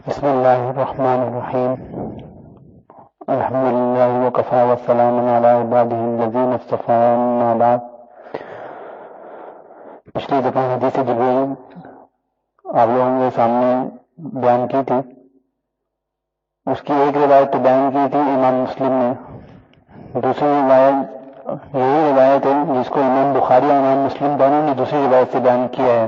بسم اللہ الرحمن الرحیم الحمد للہ وکفی والسلام علی عبادہ الذین اصطفی اما بعد۔ پچھلی دفعہ حدیث جبریل آپ لوگوں کے سامنے بیان کی تھی، اس کی ایک روایت تو بیان کی تھی امام مسلم نے، دوسری روایت یہی روایت ہے جس کو امام بخاری اور امام مسلم دونوں نے دوسری روایت سے بیان کیا ہے،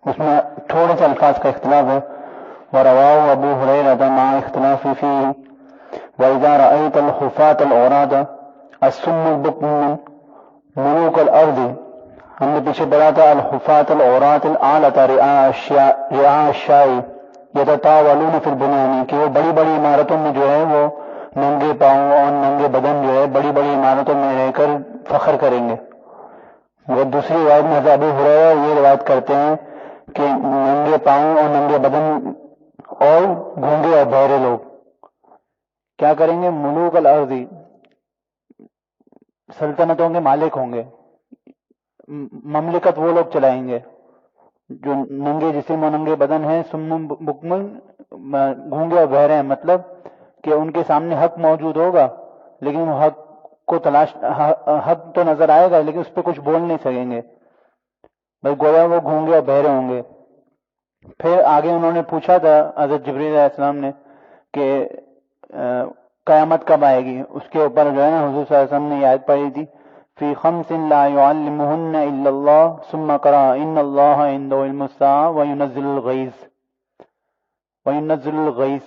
اس میں تھوڑے سے الفاظ کا اختلاف ہے۔ ورواه ابو هريرة مع اختلاف فيه واذا رأيت الحفاة العراة الصم البكم ملوك الارض، ہم نے پیچھے پڑھا تھا الحفاة العراة الآلة رعاء الشاء يتطاولون في البنيان، کہ وہ بڑی بڑی عمارتوں میں جو ہے وہ ننگے پاؤں اور ننگے بدن جو ہے بڑی بڑی عمارتوں میں رہ کر فخر کریں گے۔ وہ دوسری روایت میں حضرت ابو ہریرہ یہ روایت کرتے ہیں کہ ننگے پاؤں اور ننگے بدن اور گونگے اور بہرے لوگ کیا کریں گے؟ ملوک الارض، سلطنتوں کے مالک ہوں گے، مملکت وہ لوگ چلائیں گے جو ننگے جسم و ننگے بدن ہیں، سم بکمل گونگے اور بہرے ہیں، مطلب کہ ان کے سامنے حق موجود ہوگا لیکن وہ حق کو حق تو نظر آئے گا لیکن اس پہ کچھ بول نہیں سکیں گے، بھائی گویا وہ گونگے اور بہرے ہوں گے۔ پھر آگے انہوں نے پوچھا تھا حضرت جبریل علیہ السلام نے کہ قیامت کب آئے گی، اس کے اوپر جو ہے نا حضور صلی اللہ علیہ وسلم نے یہ آیت پڑھی تھی فی خمس لا يعلمهن الا اللہ ثم قرأ ان اللہ عنده علم الساعة وینزل الغیث،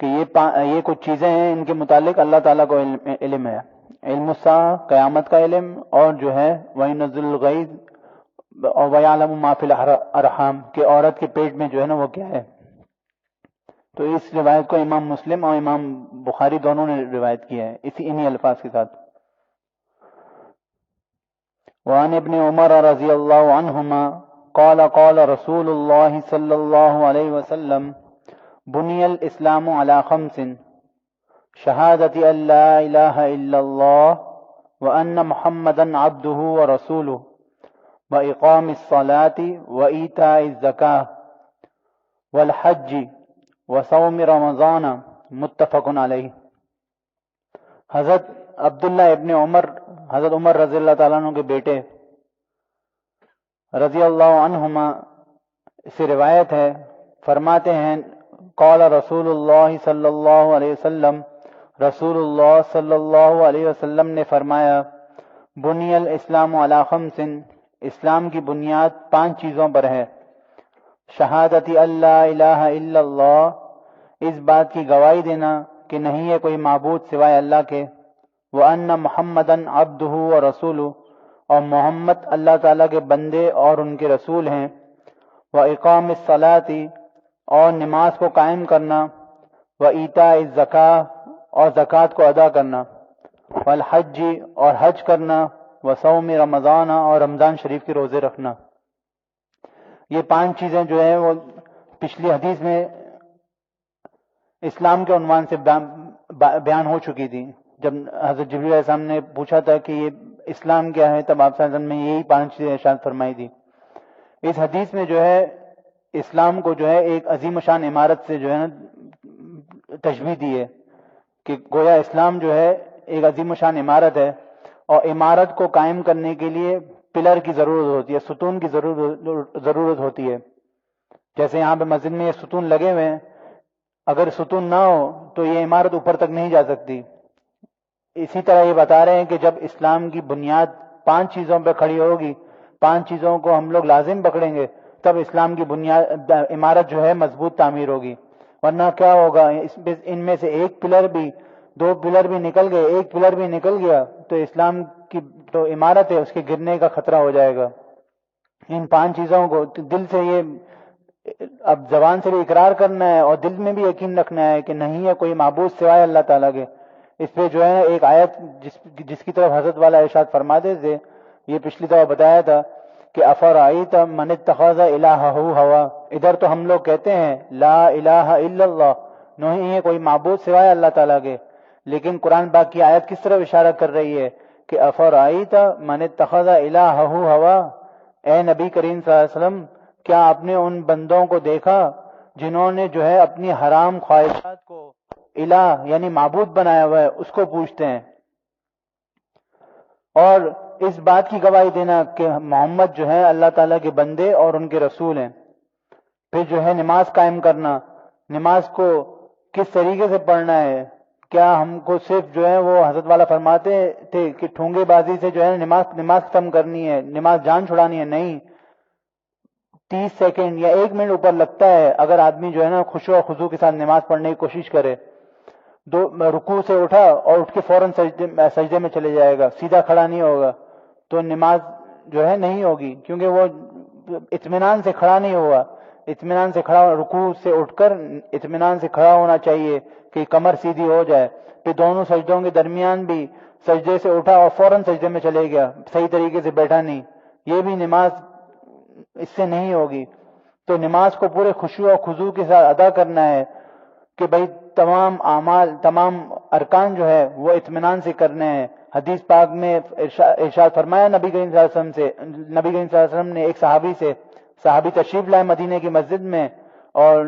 کہ یہ کچھ چیزیں ہیں ان کے متعلق اللہ تعالیٰ کو علم ہے، علم الساعة قیامت کا علم، اور جو ہے وینزل الغیث اور وَيَعْلَمُ مَا فِي الْأَرْحَامِ، کہ عورت کے پیٹ میں جو ہے نا وہ کیا ہے۔ تو اس روایت کو امام مسلم اور امام بخاری دونوں نے روایت کیا ہے انہی الفاظ کے ساتھ۔ وعن ابن عمر رضی اللہ عنہما قال قال رسول اللہ صلی اللہ علیہ وسلم بنی الاسلام علی خمس شہادت ان لا الہ الا اللہ وان محمدا عبدہ ورسولہ وإقام الصلاة وإيتاء الزكاة والحج وصوم رمضان متفق علیہ۔ حضرت عبداللہ ابن عمر، حضرت عمر رضی اللہ تعالیٰ عنہ کے بیٹے رضی اللہ عنہما سے روایت ہے، فرماتے ہیں قال رسول اللہ صلی اللہ علیہ وسلم، رسول اللہ صلی اللہ علیہ وسلم نے فرمایا بنی الاسلام علی خمس، اسلام کی بنیاد 5 چیزوں پر ہے، شہادت اللہ الہ الا اللہ، اس بات کی گواہی دینا کہ نہیں ہے کوئی معبود سوائے اللہ کے، وان محمدً عبدہ ورسولہ، اور محمد اللہ تعالیٰ کے بندے اور ان کے رسول ہیں، واقام الصلاۃ، اور نماز کو قائم کرنا، وایتاء الزکاۃ، اور زکوٰۃ کو ادا کرنا، والحج، اور حج کرنا، وصوم رمضان، اور رمضان شریف کے روزے رکھنا۔ یہ 5 چیزیں جو ہیں وہ پچھلی حدیث میں اسلام کے عنوان سے بیان ہو چکی تھی۔ جب حضرت جبریل علیہ السلام نے پوچھا تھا کہ یہ اسلام کیا ہے، تب آپ صلی اللہ علیہ وسلم نے یہی 5 چیزیں ارشاد فرمائی تھی۔ اس حدیث میں جو ہے اسلام کو جو ہے ایک عظیم شان عمارت سے جو ہے نا تشبیہ دی ہے، کہ گویا اسلام جو ہے ایک عظیم شان عمارت ہے، اور عمارت کو قائم کرنے کے لیے پلر کی ضرورت ہوتی ہے، ستون کی ضرورت ہوتی ہے۔ جیسے یہاں پہ مسجد میں یہ ستون لگے ہوئے ہیں، اگر ستون نہ ہو تو یہ عمارت اوپر تک نہیں جا سکتی۔ اسی طرح یہ بتا رہے ہیں کہ جب اسلام کی بنیاد 5 چیزوں پہ کھڑی ہوگی، 5 چیزوں کو ہم لوگ لازم پکڑیں گے، تب اسلام کی بنیاد عمارت جو ہے مضبوط تعمیر ہوگی، ورنہ کیا ہوگا ان میں سے ایک پلر بھی، 2 پلر بھی نکل گئے، 1 پلر بھی نکل گیا تو اسلام کی تو عمارت ہے اس کے گرنے کا خطرہ ہو جائے گا۔ ان 5 چیزوں کو دل سے یہ اب زبان سے بھی اقرار کرنا ہے اور دل میں بھی یقین رکھنا ہے کہ نہیں ہے کوئی معبود سوائے اللہ تعالیٰ کے۔ اس پہ جو ہے ایک آیت جس کی طرف حضرت والا ارشاد فرماتے تھے، یہ پچھلی دفعہ بتایا تھا کہ افرأیت من اتخذ الہہ ہوا، ادھر تو ہم لوگ کہتے ہیں لا الہ الا اللہ، نہیں ہے کوئی معبود سوائے اللہ تعالیٰ کے، لیکن قرآن پاک کی آیت کس طرف اشارہ کر رہی ہے کہ افرأیت من اتخذ الہہ ہوا، اے نبی کریم صلی اللہ علیہ وسلم کیا آپ نے ان بندوں کو دیکھا جنہوں نے جو ہے اپنی حرام خواہشات کو الہ یعنی معبود بنایا ہوا ہے اس کو پوجتے ہیں، اور اس بات کی گواہی دینا کہ محمد جو ہے اللہ تعالیٰ کے بندے اور ان کے رسول ہیں۔ پھر جو ہے نماز قائم کرنا، نماز کو کس طریقے سے پڑھنا ہے، کیا ہم کو صرف جو ہے وہ حضرت والا فرماتے تھے کہ ٹھونگے بازی سے جو ہے نماز ختم کرنی ہے، نماز جان چھڑانی ہے؟ نہیں، 30 سیکنڈ یا 1 منٹ اوپر لگتا ہے اگر آدمی جو ہے نا خشوع و خضوع کے ساتھ نماز پڑھنے کی کوشش کرے۔ رکوع سے اٹھا اور اٹھ کے فوراً سجدے میں چلے جائے گا، سیدھا کھڑا نہیں ہوگا، تو نماز جو ہے نہیں ہوگی، کیونکہ وہ اطمینان سے کھڑا نہیں ہوا۔ اطمینان سے کھڑا، رکوع سے اٹھ کر اطمینان سے کھڑا ہونا چاہیے کہ کمر سیدھی ہو جائے، پھر دونوں سجدوں کے درمیان بھی سجدے سے اٹھا اور فوراً سجدے میں چلے گیا، صحیح طریقے سے بیٹھا نہیں، یہ بھی نماز اس سے نہیں ہوگی۔ تو نماز کو پورے خشوع و خضوع کے ساتھ ادا کرنا ہے کہ بھائی تمام اعمال، تمام ارکان جو ہے وہ اطمینان سے کرنے ہیں۔ حدیث پاک میں ارشاد فرمایا نبی کریم صلی اللہ علیہ وسلم سے، نبی کریم صلی اللہ علیہ وسلم نے ایک صحابی تشریف لائے مدینے کی مسجد میں، اور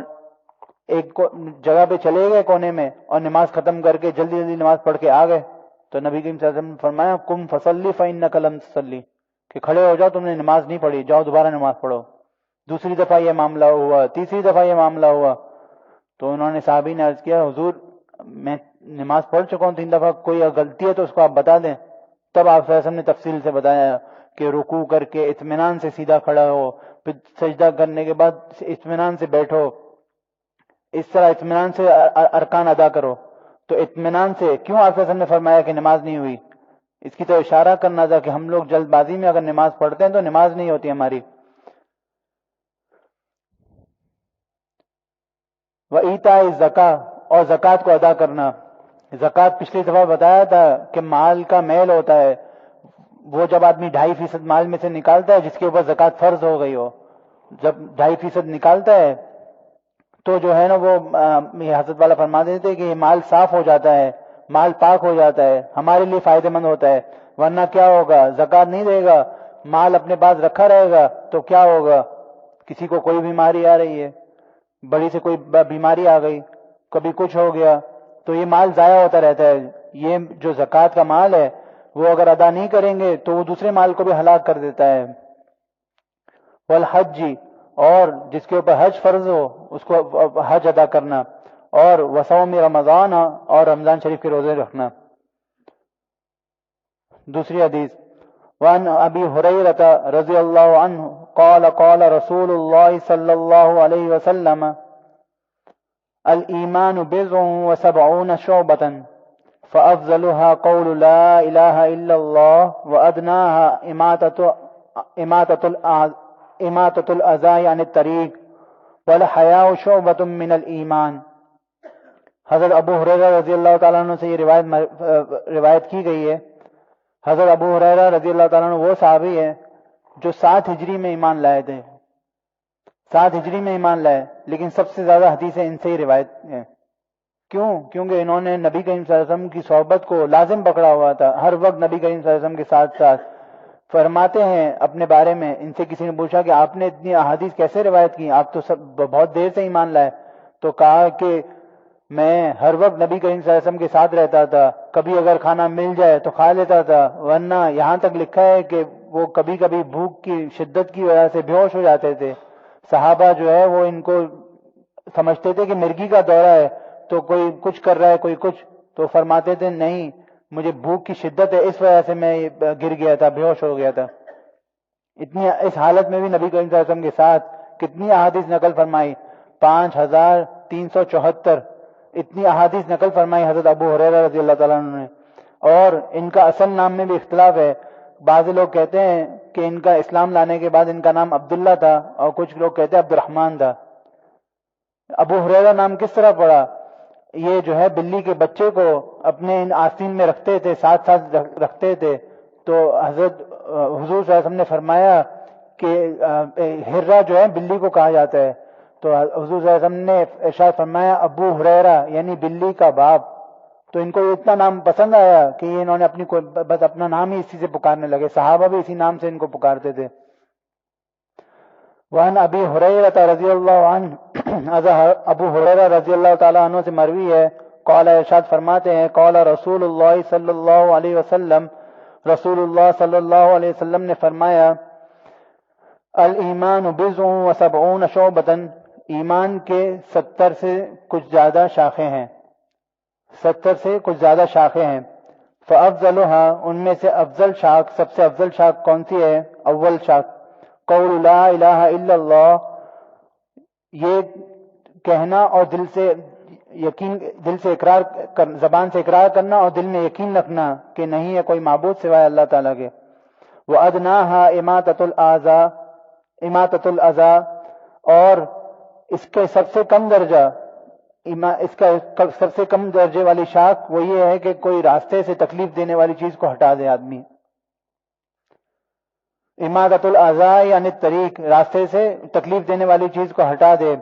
ایک جگہ پہ چلے گئے کونے میں اور نماز ختم کر کے جلدی جلدی نماز پڑھ کے آ گئے، تو نبی کریم صلی اللہ علیہ وسلم نے فرمایا قم فصلی فإنک لم تصلی، کہ کھڑے ہو جاؤ، تم نے نماز نہیں پڑھی، جاؤ دوبارہ نماز پڑھو۔ دوسری دفعہ یہ معاملہ ہوا، تیسری دفعہ یہ معاملہ ہوا، تو انہوں نے صحابی نے عرض کیا حضور میں نماز پڑھ چکا ہوں 3 دفعہ، کوئی غلطی ہے تو اس کو آپ بتا دیں۔ تب آپ صلی اللہ علیہ وسلم نے تفصیل سے بتایا کہ رکوع کر کے اطمینان سے سیدھا کھڑا ہو، پھر سجدہ کرنے کے بعد اطمینان سے بیٹھو، اس طرح اطمینان سے ارکان ادا کرو۔ تو اطمینان سے کیوں آپ صلی اللہ علیہ وسلم نے فرمایا کہ نماز نہیں ہوئی؟ اس کی تو اشارہ کرنا تھا کہ ہم لوگ جلد بازی میں اگر نماز پڑھتے ہیں تو نماز نہیں ہوتی ہماری۔ وَإِيتَاءِ الزَّكَاةِ، اور زکوٰۃ کو ادا کرنا۔ زکوٰۃ پچھلی دفعہ بتایا تھا کہ مال کا میل ہوتا ہے، وہ جب آدمی 2.5% مال میں سے نکالتا ہے جس کے اوپر زکوٰۃ فرض ہو گئی ہو، جب 2.5% نکالتا ہے تو جو ہے نا وہ یہ حضرت والا فرما دیتے کہ یہ مال صاف ہو جاتا ہے، مال پاک ہو جاتا ہے، ہمارے لیے فائدہ مند ہوتا ہے۔ ورنہ کیا ہوگا، زکوٰۃ نہیں دے گا، مال اپنے پاس رکھا رہے گا تو کیا ہوگا، کسی کو کوئی بیماری آ رہی ہے، بڑی سے کوئی بیماری آ گئی، کبھی کچھ ہو گیا، تو یہ مال ضائع ہوتا رہتا ہے۔ یہ جو زکوٰۃ کا مال ہے وہ اگر ادا نہیں کریں گے تو وہ دوسرے مال کو بھی ہلاک کر دیتا ہے۔ والحج، اور جس کے اوپر حج فرض ہو اس کو حج ادا کرنا، اور وصوم رمضان، اور رمضان شریف کے روزے رکھنا۔ دوسری حدیث وعن ابی ہریرہ رضی اللہ عنہ قال قال رسول اللہ صلی اللہ علیہ وسلم الایمان بضع وسبعون شعبۃ فافضلها قول لا الہ الا اللہ وادناها اماطۃ الاذى عن الطریق والحیاء شعبۃ من الایمان۔ حضرت ابو ہریرہ رضی اللہ تعالیٰ عنہ سے یہ روایت کی گئی ہے۔ حضرت ابو ہریرہ رضی اللہ تعالیٰ عنہ وہ صحابی ہے جو 7 ہجری میں ایمان لائے تھے، 7 ہجری میں ایمان لائے، لیکن سب سے زیادہ حدیثیں ان سے ہی روایت ہیں۔ کیوں؟ کیونکہ انہوں نے نبی کریم صلی اللہ علیہ وسلم کی صحبت کو لازم پکڑا ہوا تھا، ہر وقت نبی کریم صلی اللہ علیہ وسلم کے ساتھ ساتھ۔ فرماتے ہیں اپنے بارے میں، ان سے کسی نے پوچھا کہ آپ نے اتنی احادیث کیسے روایت کی، آپ تو بہت دیر سے ایمان لائے؟ تو کہا کہ میں ہر وقت نبی کریم صلی اللہ علیہ وسلم کے ساتھ رہتا تھا، کبھی اگر کھانا مل جائے تو کھا لیتا تھا، ورنہ یہاں تک لکھا ہے کہ وہ کبھی کبھی بھوک کی شدت کی وجہ سے بے ہوش ہو جاتے تھے۔ صحابہ جو ہے وہ ان کو سمجھتے تھے کہ مرگی کا دورہ ہے، تو کوئی کچھ کر رہا ہے کوئی کچھ، تو فرماتے تھے نہیں مجھے بھوک کی شدت ہے، اس وجہ سے میں گر گیا تھا، بے ہوش ہو گیا تھا۔ اس حالت میں بھی نبی کریم صلی اللہ علیہ وسلم کے ساتھ کتنی احادیث نقل فرمائی، 5374 اتنی احادیث نقل فرمائی حضرت ابو ہریرہ رضی اللہ تعالیٰ عنہ نے۔ اور ان کا اصل نام میں بھی اختلاف ہے، بعض لوگ کہتے ہیں کہ ان کا اسلام لانے کے بعد ان کا نام عبداللہ تھا، اور کچھ لوگ کہتے ہیں عبد الرحمن تھا۔ ابو ہریرہ نام کس طرح پڑا؟ یہ جو ہے بلی کے بچے کو اپنے آستین میں رکھتے تھے، ساتھ ساتھ رکھتے تھے، تو حضور صلی اللہ علیہ وسلم نے فرمایا کہ ہرہ جو ہے بلی کو کہا جاتا ہے، تو حضور صلی اللہ علیہ وسلم نے ارشاد فرمایا ابو ہریرہ یعنی بلی کا باپ۔ تو ان کو اتنا نام پسند آیا کہ انہوں نے بس اپنا نام ہی اسی سے پکارنے لگے، صحابہ بھی اسی نام سے ان کو پکارتے تھے۔ وعن ابی ہریرہ رضی اللہ عنہ ابو ہریرہ رضی اللہ تعالیٰ عنہ سے مروی ہے، قال ارشاد فرماتے ہیں، قال رسول اللہ صلی اللہ علیہ وسلم، رسول اللہ صلی اللہ علیہ وسلم نے فرمایا، الایمان بضع و سبعون شعبۃ، ایمان کے 70 سے کچھ زیادہ شاخیں ہیں، 70 سے کچھ زیادہ شاخیں ہیں، فافضلها، ان میں سے افضل شاخ، سب سے افضل شاخ کون سی ہے؟ اول شاخ قول لا الہ الا اللہ، یہ کہنا اور دل سے اقرار زبان سے اقرار کرنا اور دل میں یقین رکھنا کہ نہیں ہے کوئی معبود سوائے اللہ تعالیٰ کے۔ وَأَدْنَاهَا اماطۃ الاذى، اور اس کے سب سے کم درجہ، اس کا سب سے کم درجے والی شاخ وہ یہ ہے کہ کوئی راستے سے تکلیف دینے والی چیز کو ہٹا دے آدمی۔ اماطۃ الاذى یعنی طریق، راستے سے تکلیف دینے والی چیز کو ہٹا دے۔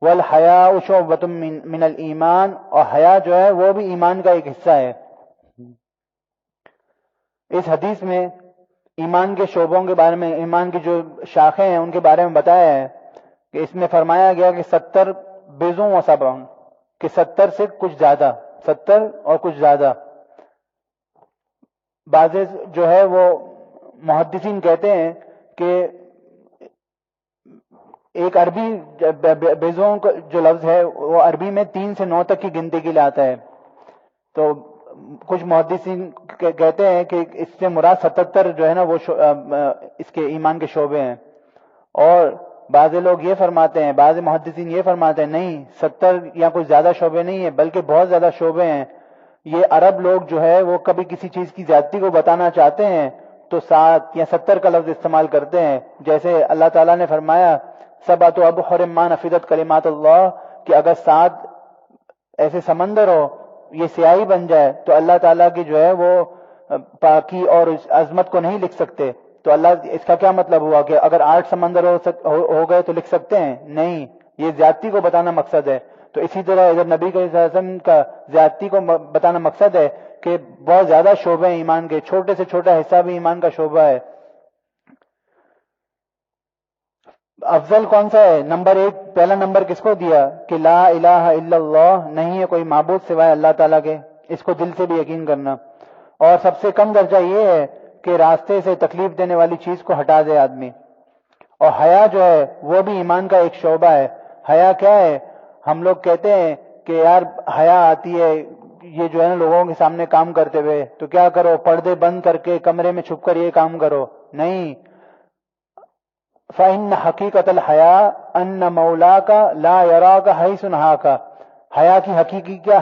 والحیاء شعبۃ من الایمان، اور حیا جو ہے وہ بھی ایمان کا ایک حصہ ہے۔ اس حدیث میں ایمان کے شعبوں کے بارے میں، ایمان کی جو شاخیں ہیں ان کے بارے میں بتایا ہے کہ اس میں فرمایا گیا کہ 70 بضع و سبع، کہ 70 سے کچھ زیادہ، 70 اور کچھ زیادہ۔ بعض جو ہے وہ محدثین کہتے ہیں کہ ایک عربی بضعوں کا جو لفظ ہے وہ عربی میں 3 سے 9 تک کی گنتی کے لیے آتا ہے، تو کچھ محدثین کہتے ہیں کہ اس سے مراد 77 جو ہے نا وہ اس کے ایمان کے شعبے ہیں، اور بعض لوگ یہ فرماتے ہیں، بعض محدثین یہ فرماتے ہیں نہیں، 70 یا کچھ زیادہ شعبے نہیں ہیں بلکہ بہت زیادہ شعبے ہیں۔ یہ عرب لوگ جو ہے وہ کبھی کسی چیز کی زیادتی کو بتانا چاہتے ہیں تو 7 یا 70 کا لفظ استعمال کرتے ہیں، جیسے اللہ تعالیٰ نے فرمایا سبعۃ ابحر ما نفدت کلمات اللہ، کہ اگر 7 ایسے سمندر ہو یہ سیاہی بن جائے تو اللہ تعالیٰ کی جو ہے وہ پاکی اور عظمت کو نہیں لکھ سکتے، تو اللہ اس کا کیا مطلب ہوا کہ اگر 8 سمندر ہو گئے تو لکھ سکتے ہیں؟ نہیں، یہ زیادتی کو بتانا مقصد ہے۔ تو اسی طرح ادھر نبی صلی اللہ علیہ وسلم کا زیادتی کو بتانا مقصد ہے کہ بہت زیادہ شعبے ہیں ایمان کے، چھوٹے سے چھوٹا حصہ بھی ایمان کا شعبہ ہے۔ افضل کون سا ہے؟ نمبر 1، پہلا نمبر کس کو دیا کہ لا الہ الا اللہ، نہیں ہے کوئی معبود سوائے اللہ تعالیٰ کے، اس کو دل سے بھی یقین کرنا۔ اور سب سے کم درجہ یہ ہے کہ راستے سے تکلیف دینے والی چیز کو ہٹا دے آدمی۔ اور حیا جو ہے وہ بھی ایمان کا ایک شعبہ ہے۔ حیا کیا ہے؟ ہم لوگ کہتے ہیں کہ یار حیا آتی ہے یہ جو ہے نا لوگوں کے سامنے کام کرتے ہوئے، تو کیا کرو، پردے بند کر کے کمرے میں چھپ کر یہ کام کرو، نہیں۔ فَإِنَّ حَقِيقَةَ الْحَيَاءِ أَنَّ مَوْلَاكَ لَا يَرَاكَ حَيْثُ نَهَاكَ، حیا کی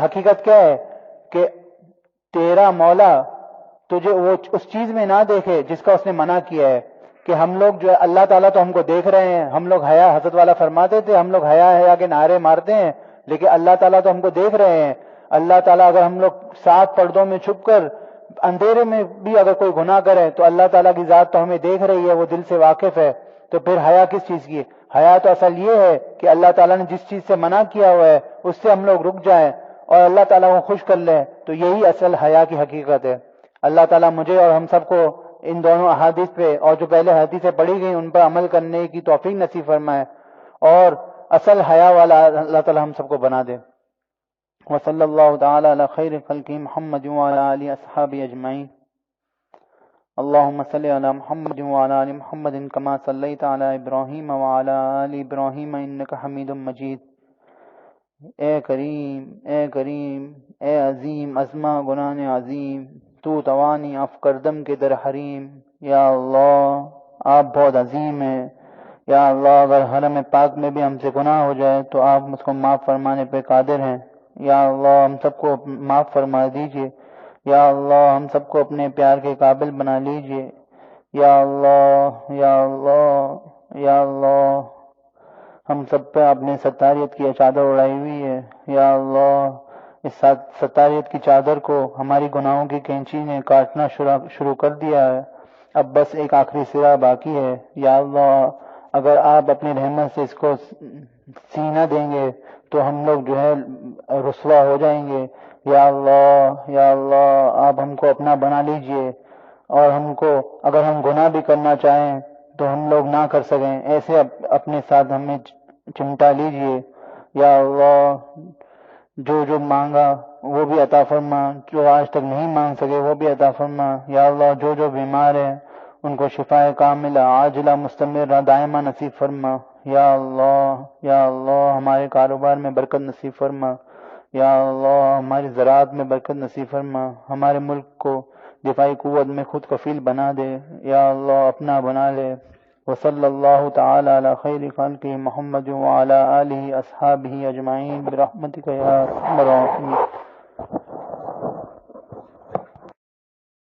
حقیقت کیا ہے کہ تیرا مولا تجھے وہ اس چیز میں نہ دیکھے جس کا اس نے منع کیا ہے۔ کہ ہم لوگ جو ہے اللہ تعالیٰ تو ہم کو دیکھ رہے ہیں، ہم لوگ حیا، حضرت والا فرماتے تھے ہم لوگ حیا کے نعرے مارتے ہیں، لیکن اللہ تعالیٰ تو ہم کو دیکھ رہے ہیں۔ اللہ تعالیٰ اگر ہم لوگ 7 پردوں میں چھپ کر اندھیرے میں بھی اگر کوئی گناہ کرے تو اللہ تعالیٰ کی ذات تو ہمیں دیکھ رہی ہے، وہ دل سے واقف ہے، تو پھر حیا کس چیز کی؟ حیا تو اصل یہ ہے کہ اللہ تعالیٰ نے جس چیز سے منع کیا ہوا ہے اس سے ہم لوگ رک جائیں اور اللہ تعالیٰ کو خوش کر لیں، تو یہی اصل حیا کی حقیقت ہے۔ اللہ تعالیٰ مجھے اور ہم سب کو ان دونوں احادیث پہ اور جو پہلے حدیثیں پڑھی گئیں ان پر عمل کرنے کی توفیق نصیب فرمائے اور اصل حیا والا اللہ تعالیٰ ہم سب کو بنا دے۔ وصلی اللہ تعالی علی خیر خلقہ محمد وعلی آلہ اصحابہ اجمعین۔ اللہم صلی علی محمد وعلی آل محمد کما صلیت علی ابراہیم وعلی آل ابراہیم انک حمید مجید۔ اے کریم، اے عظیم عظمہ گناہ عظیم، تو توانی اف کردم کے در حریم۔ یا اللہ آپ بہت عظیم ہیں، یا اللہ اگر حرم پاک میں بھی ہم سے گناہ ہو جائے تو آپ مجھ کو معاف فرمانے پہ قادر ہیں۔ یا اللہ ہم سب کو معاف فرما دیجئے، یا اللہ ہم سب کو اپنے پیار کے قابل بنا لیجئے۔ یا اللہ یا اللہ یا اللہ ہم سب پہ اپنے ستاریت کی چادر اڑائی ہوئی ہے، یا اللہ اس ستاریت کی چادر کو ہماری گناہوں کی کینچی نے کاٹنا شروع کر دیا ہے، اب بس ایک آخری سرا باقی ہے۔ یا اللہ اگر آپ اپنی رحمت سے اس کو سینہ دیں گے تو ہم لوگ جو ہے رسوا ہو جائیں گے۔ یا اللہ آپ ہم کو اپنا بنا لیجئے، اور ہم کو اگر ہم گناہ بھی کرنا چاہیں تو ہم لوگ نہ کر سکیں، ایسے اپنے ساتھ ہمیں چمٹا لیجئے۔ یا اللہ جو جو مانگا وہ بھی عطا فرما، جو آج تک نہیں مانگ سکے وہ بھی عطا فرما۔ یا اللہ جو جو بیمار ہیں ان کو شفا کاملہ عاجلہ مستمرہ دائمہ نصیب فرما۔ یا اللہ ہمارے کاروبار میں برکت نصیب فرما۔ یا اللہ ہماری زراعت میں برکت نصیب فرما، ہمارے ملک کو دفاعی قوت میں خود کفیل بنا دے۔ یا اللہ اپنا بنا لے۔ وصلی اللہ تعالی علی خیر خلقہ محمد وعلی آلہ اصحابہ اجمعین برحمتک یا ارحم الراحمین۔